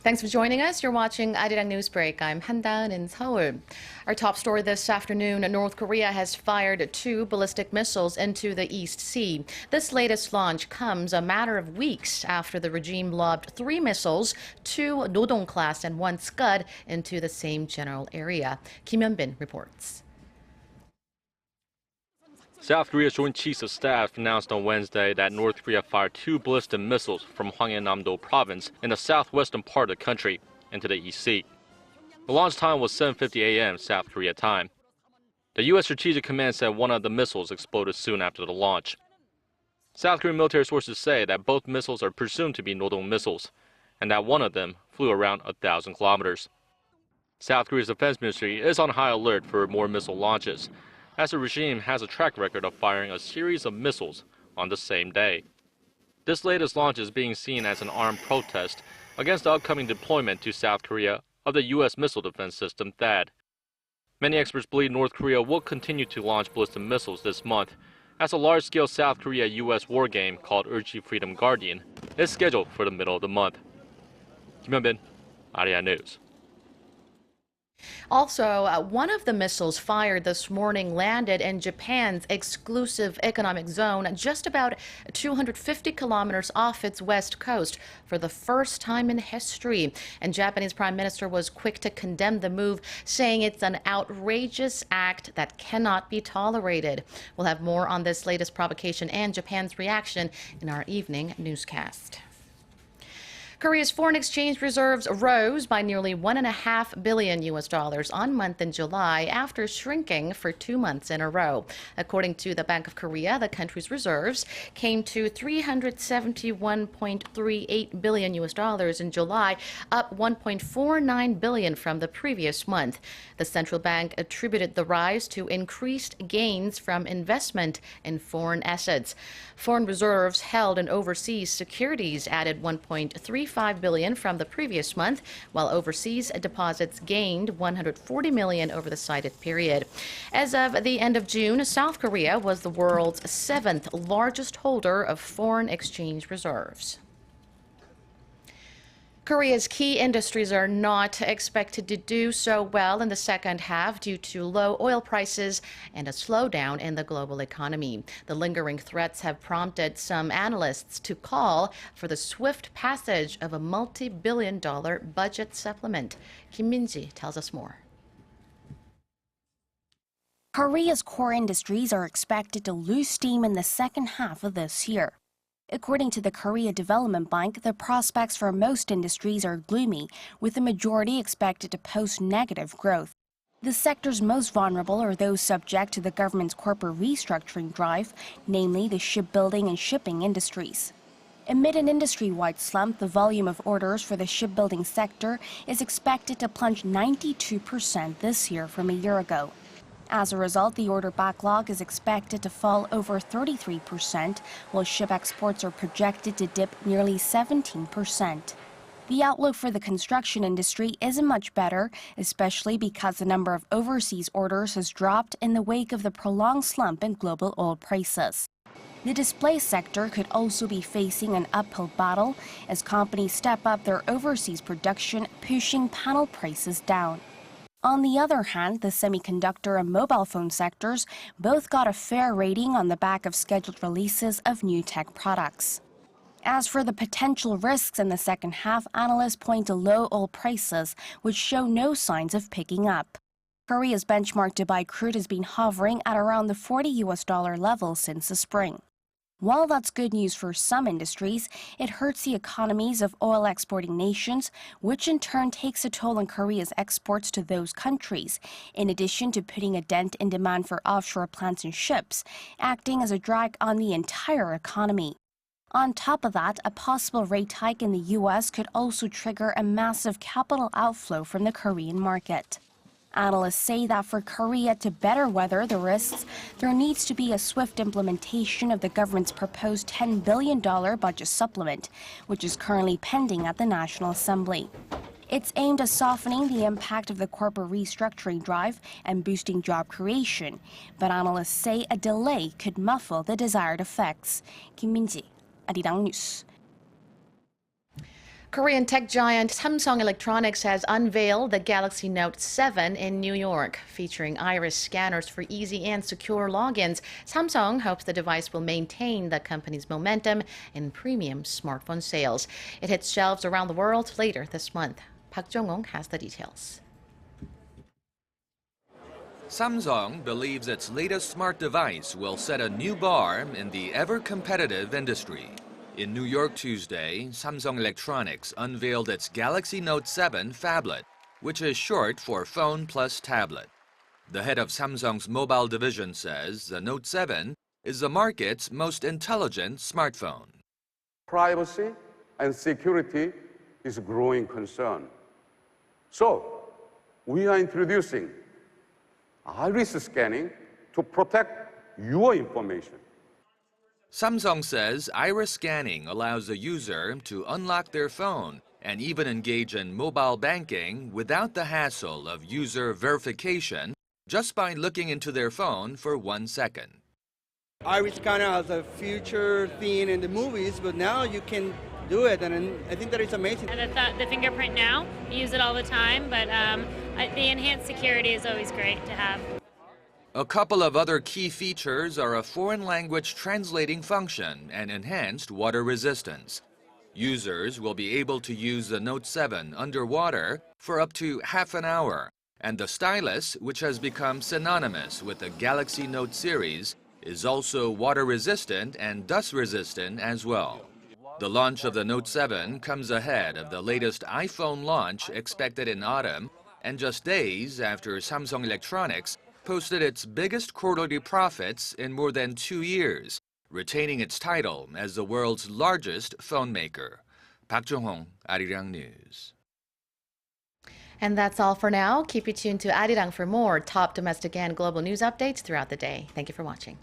Thanks for joining us. You're watching ARIRANG News Break. I'm Han-Dan in Seoul. Our top story this afternoon, North Korea has fired 2 ballistic missiles into the East Sea. This latest launch comes a matter of weeks after the regime lobbed 3 missiles, 2 Nodong-class and 1 Scud, into the same general area. Kim Hyun-bin reports. South Korea's Joint Chiefs of Staff announced on Wednesday that North Korea fired 2 ballistic missiles from Hwanghae-namdo province in the southwestern part of the country into the East Sea. The launch time was 7:50 a.m. South Korea time. The U.S. Strategic Command said one of the missiles exploded soon after the launch. South Korean military sources say that both missiles are presumed to be Nodong missiles, and that one of them flew around 1,000 kilometers. South Korea's defense ministry is on high alert for more missile launches, as the regime has a track record of firing a series of missiles on the same day. This latest launch is being seen as an armed protest against the upcoming deployment to South Korea of the U.S. missile defense system THAAD. Many experts believe North Korea will continue to launch ballistic missiles this month, as a large-scale South Korea-U.S. war game called Urji Freedom Guardian is scheduled for the middle of the month. Kim Hyun-bin, ARIRANG News. Also, one of the missiles fired this morning landed in Japan's exclusive economic zone, just about 250 kilometers off its west coast, for the first time in history. And Japanese Prime Minister was quick to condemn the move, saying it's an outrageous act that cannot be tolerated. We'll have more on this latest provocation and Japan's reaction in our evening newscast. Korea's foreign exchange reserves rose by nearly $1.5 billion on month in July after shrinking for 2 months in a row. According to the Bank of Korea, the country's reserves came to $371.38 billion in July, up $1.49 billion from the previous month. The central bank attributed the rise to increased gains from investment in foreign assets. Foreign reserves held in overseas securities added $1.35 billion from the previous month, while overseas deposits gained $140 million over the cited period. As of the end of June, South Korea was the world's 7th largest holder of foreign exchange reserves. Korea's key industries are not expected to do so well in the second half due to low oil prices and a slowdown in the global economy. The lingering threats have prompted some analysts to call for the swift passage of a multi-billion-dollar budget supplement. Kim Min-ji tells us more. Korea's core industries are expected to lose steam in the second half of this year. According to the Korea Development Bank, the prospects for most industries are gloomy, with the majority expected to post negative growth. The sectors most vulnerable are those subject to the government's corporate restructuring drive, namely the shipbuilding and shipping industries. Amid an industry-wide slump, the volume of orders for the shipbuilding sector is expected to plunge 92% this year from a year ago. As a result, the order backlog is expected to fall over 33%, while ship exports are projected to dip nearly 17%. The outlook for the construction industry isn't much better, especially because the number of overseas orders has dropped in the wake of the prolonged slump in global oil prices. The display sector could also be facing an uphill battle as companies step up their overseas production, pushing panel prices down. On the other hand, the semiconductor and mobile phone sectors both got a fair rating on the back of scheduled releases of new tech products. As for the potential risks in the second half, analysts point to low oil prices, which show no signs of picking up. Korea's benchmark Dubai crude has been hovering at around the $40 level since the spring. While that's good news for some industries, it hurts the economies of oil-exporting nations, which in turn takes a toll on Korea's exports to those countries, in addition to putting a dent in demand for offshore plants and ships, acting as a drag on the entire economy. On top of that, a possible rate hike in the U.S. could also trigger a massive capital outflow from the Korean market. Analysts say that for Korea to better weather the risks, there needs to be a swift implementation of the government's proposed $10 billion budget supplement, which is currently pending at the National Assembly. It's aimed at softening the impact of the corporate restructuring drive and boosting job creation, but analysts say a delay could muffle the desired effects. Kim Min-ji, ARIRANG News. Korean tech giant Samsung Electronics has unveiled the Galaxy Note 7 in New York. Featuring iris scanners for easy and secure logins, Samsung hopes the device will maintain the company's momentum in premium smartphone sales. It hits shelves around the world later this month. Park Jong-ung has the details. Samsung believes its latest smart device will set a new bar in the ever-competitive industry. In New York Tuesday, Samsung Electronics unveiled its Galaxy Note 7 phablet, which is short for phone plus tablet. The head of Samsung's mobile division says the Note 7 is the market's most intelligent smartphone. Privacy and security is a growing concern. So, we are introducing iris scanning to protect your information. Samsung says iris scanning allows the user to unlock their phone and even engage in mobile banking without the hassle of user verification just by looking into their phone for 1 second. Iris scanner has a future thing in the movies, but now you can do it, and I think that it's amazing. And the fingerprint now, we use it all the time, but the enhanced security is always great to have. A couple of other key features are a foreign language translating function and enhanced water resistance. Users will be able to use the Note 7 underwater for up to half an hour, and the stylus, which has become synonymous with the Galaxy Note series, is also water resistant and dust resistant as well. The launch of the Note 7 comes ahead of the latest iPhone launch expected in autumn, and just days after Samsung Electronics posted its biggest quarterly profits in more than 2 years, retaining its title as the world's largest phone maker. Park Jong-hong, ARIRANG News. And that's all for now. Keep you tuned to ARIRANG for more top domestic and global news updates throughout the day. Thank you for watching.